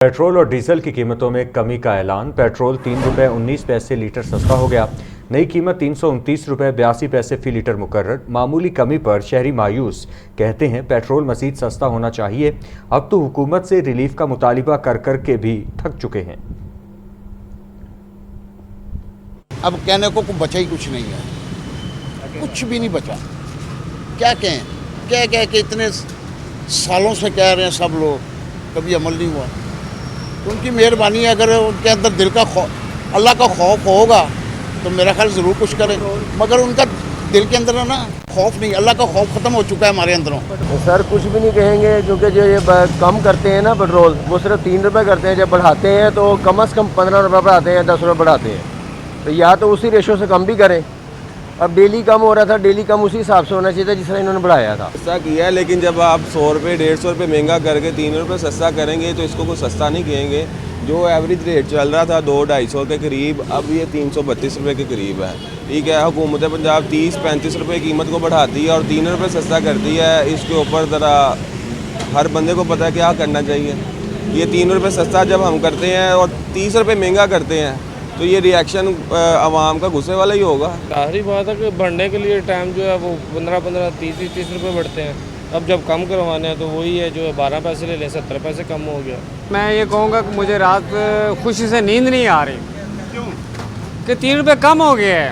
Petrol और diesel की कीमतों में कमी का ऐलान। पेट्रोल ₹3.19 लीटर सस्ता हो गया। नई कीमत ₹329.82 फी लीटर मुकर्रर। मामूली कमी पर शहरी मायूस, कहते हैं पेट्रोल मज़ीद सस्ता होना चाहिए। अब तो हुकूमत से रिलीफ का मुतालिबा कर कर के भी थक चुके हैं। अब कहने को बचा ही कुछ नहीं है, कुछ भी नहीं बचा। क्या कहें, क्या कह के इतने सालों से कह रहे हैं सब लोग, कभी अमल नहीं हुआ। तो उनकी मेहरबानी है, अगर उनके अंदर दिल का अल्लाह का खौफ होगा तो मेरा ख्याल ज़रूर कुछ करें, मगर उनका दिल के अंदर ना खौफ नहीं, अल्लाह का खौफ ख़त्म हो चुका है हमारे अंदरों। सर कुछ भी नहीं कहेंगे, क्योंकि जो ये कम करते हैं ना पेट्रोल, वो सिर्फ 3 रुपये करते हैं। जब बढ़ाते हैं तो कम से कम 15 रुपये बढ़ाते हैं, 10 रुपये बढ़ाते हैं। तो या तो उसी रेशो से कम भी करें। अब डेली कम हो रहा था, डेली कम उसी हिसाब से होना चाहिए था जिस तरह इन्होंने बढ़ाया था। सस्ता किया है, लेकिन जब आप 100 रुपये 150 रुपये महंगा करके 3 रुपये सस्ता करेंगे तो इसको कोई सस्ता नहीं कहेंगे। जो एवरेज रेट चल रहा था 200-250 के करीब, अब ये 332 रुपये के करीब है। ठीक है, हुकूमत पंजाब 30-35 रुपये कीमत को बढ़ाती है और 3 रुपये सस्ता करती है। इसके ऊपर ज़रा हर बंदे को पता है क्या करना चाहिए। ये 3 रुपये सस्ता जब हम करते हैं और 30 रुपये महंगा करते हैं तो ये रिएक्शन आवाम का गुस्से वाला ही होगा। आखिरी बात है कि बढ़ने के लिए टाइम जो है वो 15-15, 30 रुपये बढ़ते हैं। अब जब कम करवाने हैं तो वही है जो 12 पैसे ले लें, 70 पैसे कम हो गया। मैं ये कहूँगा कि मुझे रात खुशी से नींद नहीं आ रही। क्यों? कि 3 रुपये कम हो गया है।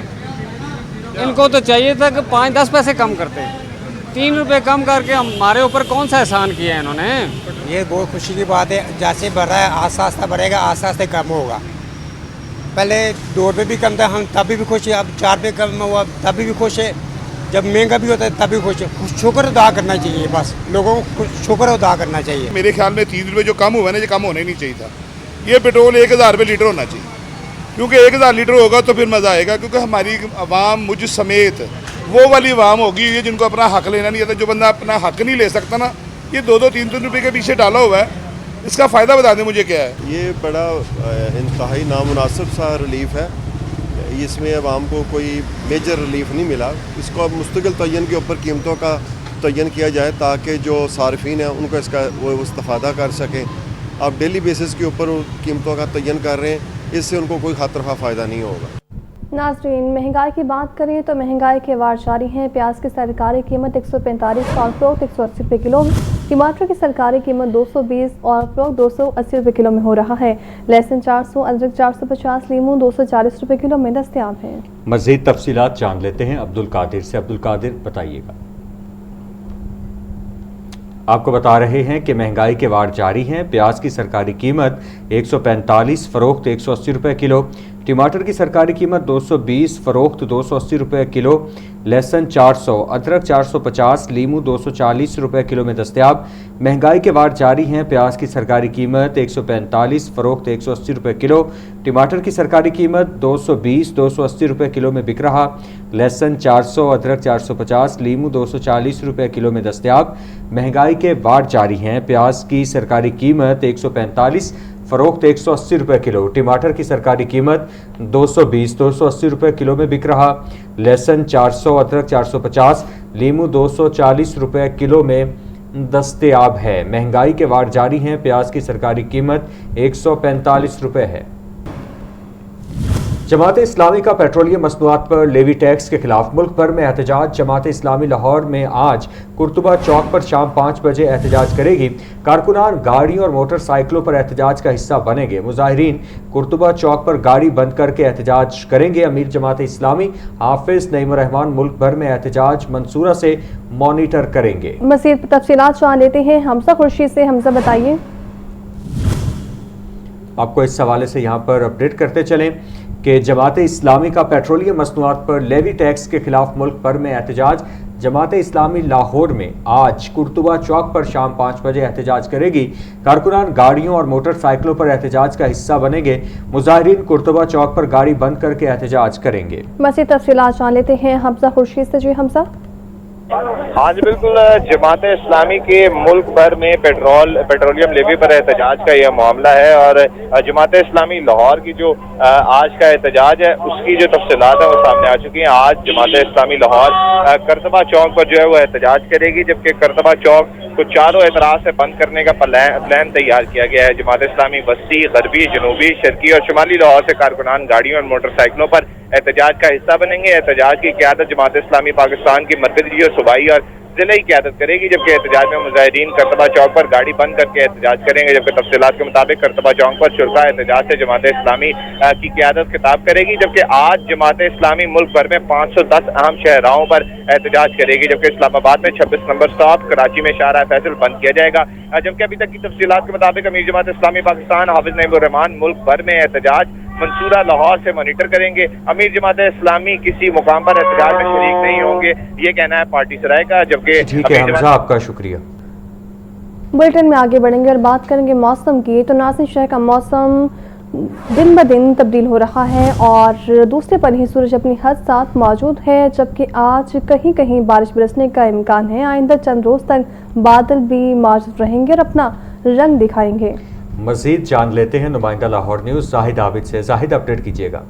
इनको तो चाहिए था कि 5-10 पैसे कम करते। 3 रुपये कम करके हमारे ऊपर कौन सा एहसान किया है इन्होंने। ये बहुत खुशी की बात है। जैसे बढ़ रहा है आस्ता आस्ता बढ़ेगा, आस्ता आस्ता कम होगा। पहले 2 रुपये भी कम था, हम तभी भी खुश है। अब 4 रुपये कम हुआ तभी भी खुश है। जब महंगा भी होता है तभी खुश है। शुक्र अदा करना चाहिए, बस लोगों को शुक्र अदा करना चाहिए। मेरे ख्याल में 3 रुपये जो कम हुआ ना, ये कम होना ही नहीं चाहिए था। ये पेट्रोल 1000 रुपये लीटर होना चाहिए, क्योंकि 1000 लीटर होगा तो फिर मज़ा आएगा। क्योंकि हमारी आवाम, मुझ समेत, वो वाली आवाम होगी ये जिनको अपना हक लेना नहीं आता। जो बंदा अपना हक नहीं ले सकता ना, ये 2-2, 3-3 रुपये के पीछे डाला हुआ है। इसका फ़ायदा बता दें मुझे क्या है। ये बड़ा इंतहाई नामुनासिब सा रिलीफ है। इसमें आवाम को कोई मेजर रिलीफ नहीं मिला। इसको अब मुस्तकिल तयन के ऊपर कीमतों का तयन किया जाए ताकि जो सार्फिन हैं उनको इसका वो इस्तेफादा कर सकें। अब डेली बेसिस के ऊपर कीमतों का तयन कर रहे हैं, इससे उनको कोई खातिर फ़ायदा नहीं होगा। नाज़रीन, महंगाई की बात करें तो महंगाई के वार जारी हैं। प्याज की सरकारी कीमत 145 और फरोख्त 180 रुपये किलो। टमाटर की सरकारी कीमत 220 और फरोख्त 280 रुपये किलो में हो रहा है। लहसुन 400, अदरक 450, लीमू 240 रुपये किलो में दस्तयाब है। मज़ीद तफसीलात जान लेते हैं अब्दुल कादिर से। अब्दुल कादिर, बताइएगा। आपको बता रहे हैं कि महंगाई के वार जारी हैं। प्याज की सरकारी कीमत 145, फरोख्त 180 रुपये किलो। टमाटर की सरकारी कीमत 220, फरोख्त 280 रुपये किलो। लहसुन 400, अदरक 450, लीमू 240 रुपये किलो में दस्तयाब। महंगाई के वार जारी हैं। प्याज की सरकारी कीमत 145, फरोख्त 180 रुपये किलो। टमाटर की सरकारी कीमत 220, 280 रुपये किलो में बिक रहा। लहसुन 400, अदरक 450, लीमू 240 रुपये किलो में दस्तयाब। महंगाई के वार जारी हैं। प्याज की सरकारी कीमत 145, फरोख्त 180 रुपये किलो। टमाटर की सरकारी कीमत 220, 280 रुपये किलो में बिक रहा। लहसुन 400, अदरक 450, लीमू 240 रुपये किलो में दस्तयाब है। महंगाई के वार जारी हैं। प्याज की सरकारी कीमत 145 रुपये है। जमात इस्लामी का पेट्रोलियम मसनूआत पर लेवी टैक्स के खिलाफ मुल्क भर में एहतजाज। जमात इस्लामी लाहौर में आज कुर्तुबा चौक पर शाम 5 बजे एहतजाज करेगी। कारकुनान गाड़ियों और मोटरसाइकिलों पर एहतजाज का हिस्सा बनेंगे। मुजाहिरीन कुर्तुबा चौक पर गाड़ी बंद करके एहतजाज करेंगे। अमीर जमात इस्लामी हाफिज नईम रहमान मुल्क भर में एहतजाज मंसूरा से मॉनिटर करेंगे। मज़ीद तफसीलात जान लेते हैं हमजा खुर्शीद से। हमजा, बताइए। आपको इस हवाले से यहाँ पर अपडेट करते चलें कि जमात इस्लामी का पेट्रोलियम मसनूआत पर लेवी टैक्स के खिलाफ मुल्क भर में एहतजाज। जमात इस्लामी लाहौर में आज कुर्तुबा चौक पर शाम 5 बजे एहतजाज करेगी। कारकुनान गाड़ियों और मोटरसाइकिलों पर एहतजाज का हिस्सा बनेंगे। मुजाहिरीन कुर्तुबा चौक पर गाड़ी बंद करके एहतजाज करेंगे। मज़ीद तफसीलात जान लेते हैं हमजा खुर्शीद से। जी हमजा। हाँ जी बिल्कुल, जमात इस्लामी के मुल्क भर में पेट्रोलियम लेवी पर एहतजाज का यह मामला है और जमात इस्लामी लाहौर की जो आज का एहतजाज है उसकी जो तफसीलात है वो सामने आ चुकी हैं। आज जमात इस्लामी लाहौर करतबा चौक पर जो है वो एहतजाज करेगी, जबकि करतबा चौक को चारों एतराज से बंद करने का प्लान तैयार किया गया है। जमात इस्लामी वस्ती, गरबी, जनूबी, शर्की और शुमाली लाहौर से कारकुनान गाड़ियों और मोटरसाइकिलों पर एहतजाज का हिस्सा बनेंगे। एहतजाज की क़यादत जमात इस्लामी पाकिस्तान की मरकजी और सूबाई और जिले की क़यादत करेगी, जबकि एहतजाज में मुजाहिदीन करतबा चौक पर गाड़ी बंद करके एहतजाज करेंगे। जबकि तफसीलात के मुताबिक करतबा चौक पर शुरका एहतजाज से जमात इस्लामी की क़यादत खिताब करेगी, जबकि आज जमात इस्लामी मुल्क भर में 510 अहम शहराओं पर एहतजाज करेगी। जबकि इस्लामाबाद में 26 नंबर स्टॉप, कराची में शाहराह फैसल बंद किया जाएगा। जबकि अभी तक की तफसीलात के मुताबिक अमीर जमात इस्लामी पाकिस्तान हाफिज नईमुर्रहमान मुल्क भर में एहतजाज मंसूरा लाहौर से मॉनिटर करेंगे। अमीर जमात इस्लामी किसी मुकाम पर एहतजाज में शरीक नहीं होंगे, ये कहना है पार्टी सराय का। जबकि ठीक है हमजा, आपका शुक्रिया। बुलेटिन में आगे बढ़ेंगे और बात करेंगे मौसम की। तो नाज़रीन, शहर का मौसम दिन ब दिन तब्दील हो रहा है और दूसरे पर ही सूरज अपनी हद साथ मौजूद है, जबकि आज कहीं कहीं बारिश बरसने का इम्कान है। आइंदा चंद रोज़ तक बादल भी मौजूद रहेंगे और अपना रंग दिखाएंगे। मज़ीद जान लेते हैं नुमाइंदा लाहौर न्यूज़ जाहिद आबिद से। जाहिद, अपडेट कीजिएगा।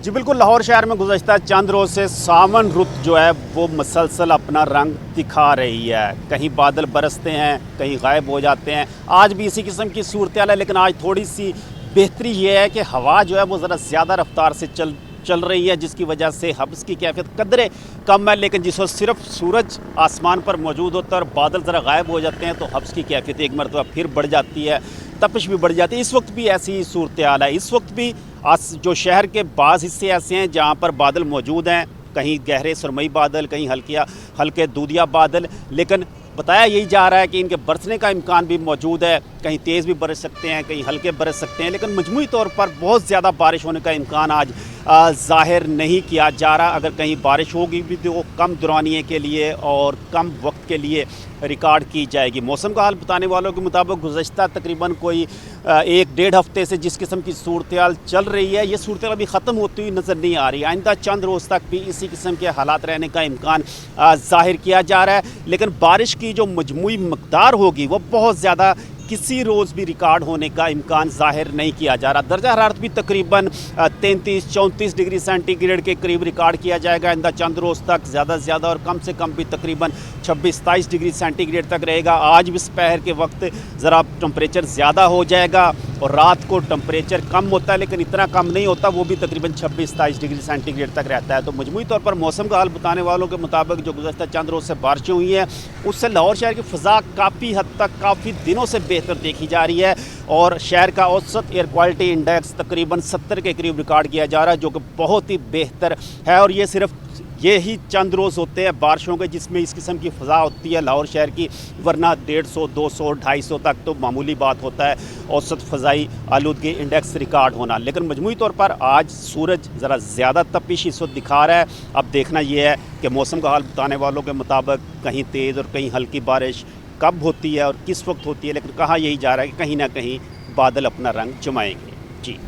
जी बिल्कुल, लाहौर शहर में गुज़श्ता चंद रोज़ से सावन रुत जो है वो मसलसल अपना रंग दिखा रही है। कहीं बादल बरसते हैं, कहीं गायब हो जाते हैं। आज भी इसी किस्म की सूरत हाल है, लेकिन आज थोड़ी सी बेहतरी ये है कि हवा जो है वो ज़रा ज़्यादा रफ्तार से चल रही है, जिसकी वजह से हब्स की कैफियत कदरे कम है। लेकिन जिस वक्त सिर्फ सूरज आसमान पर मौजूद होता है और बादल ज़रा गायब हो जाते हैं तो हब्स की कैफियत एक मरतबा फिर बढ़ जाती है, तपिश भी बढ़ जाती है। इस वक्त भी ऐसी ही सूरत हाल है। इस वक्त भी जो शहर के बाज़ हिस्से ऐसे हैं जहाँ पर बादल मौजूद हैं, कहीं गहरे सुरमई बादल, कहीं हल्के दूधिया बादल, लेकिन बताया यही जा रहा है कि इनके बरसने का इम्कान भी मौजूद है। कहीं तेज़ भी बरस सकते हैं, कहीं हल्के बरस सकते हैं, लेकिन मजमूई तौर पर बहुत ज़्यादा बारिश होने का इम्कान आज ज़ाहिर नहीं किया जा रहा। अगर कहीं बारिश होगी भी तो कम दौरानिए के लिए और कम वक्त के लिए रिकॉर्ड की जाएगी। मौसम का हाल बताने वालों के मुताबिक गुज़श्ता तकरीबन कोई 1-1.5 हफ्ते से जिस किस्म की सूरत हाल चल रही है, ये सूरत हाल अभी ख़त्म होती हुई नज़र नहीं आ रही। आइंदा चंद रोज़ तक भी इसी किस्म के हालात रहने का इम्कान ज़ाहिर किया जा रहा है। लेकिन बारिश की जो मजमूई मकदार होगी वो बहुत ज़्यादा किसी रोज़ भी रिकॉर्ड होने का इम्कान ज़ाहिर नहीं किया जा रहा। दर्जा हरारत भी तकरीबन 33-34 डिग्री सेंटीग्रेड के करीब रिकॉर्ड किया जाएगा आइंदा चंद रोज़ तक। ज़्यादा से ज़्यादा और कम से कम भी तकरीबन 26-27 डिग्री सेंटीग्रेड तक रहेगा। आज भी दोपहर के वक्त ज़रा टेम्परेचर ज़्यादा हो जाएगा और रात को टेम्परेचर कम होता है, लेकिन इतना कम नहीं होता, वो भी तकरीबन 26-27 डिग्री सेंटीग्रेड तक रहता है। तो मजमूई तौर पर मौसम का हाल बताने वालों के मुताबिक जो गुज़श्ता चंद रोज़ से बारिशें हुई हैं उससे लाहौर शहर की फ़ज़ा काफ़ी हद तक काफ़ी दिनों से बेहतर देखी जा रही है और शहर का औसत एयर क्वालिटी इंडेक्स तकरीबन 70 के करीब रिकॉर्ड किया जा रहा है, जो कि बहुत ही बेहतर है। और ये सिर्फ ये ही चंद रोज़ होते हैं बारिशों के जिसमें इस किस्म की फ़ज़ा होती है लाहौर शहर की, वरना 150, 200, 250 तक तो मामूली बात होता है औसत फ़ज़ाई आलूदगी इंडेक्स रिकॉर्ड होना। लेकिन मजमूई तौर पर आज सूरज ज़रा ज़्यादा तपिश इस वक्त दिखा रहा है। अब देखना यह है कि मौसम का हाल बताने वालों के मुताबिक कहीं तेज़ और कहीं हल्की बारिश कब होती है और किस वक्त होती है, लेकिन कहा यही जा रहा है कि कहीं ना कहीं बादल अपना रंग जमाएंगे। जी।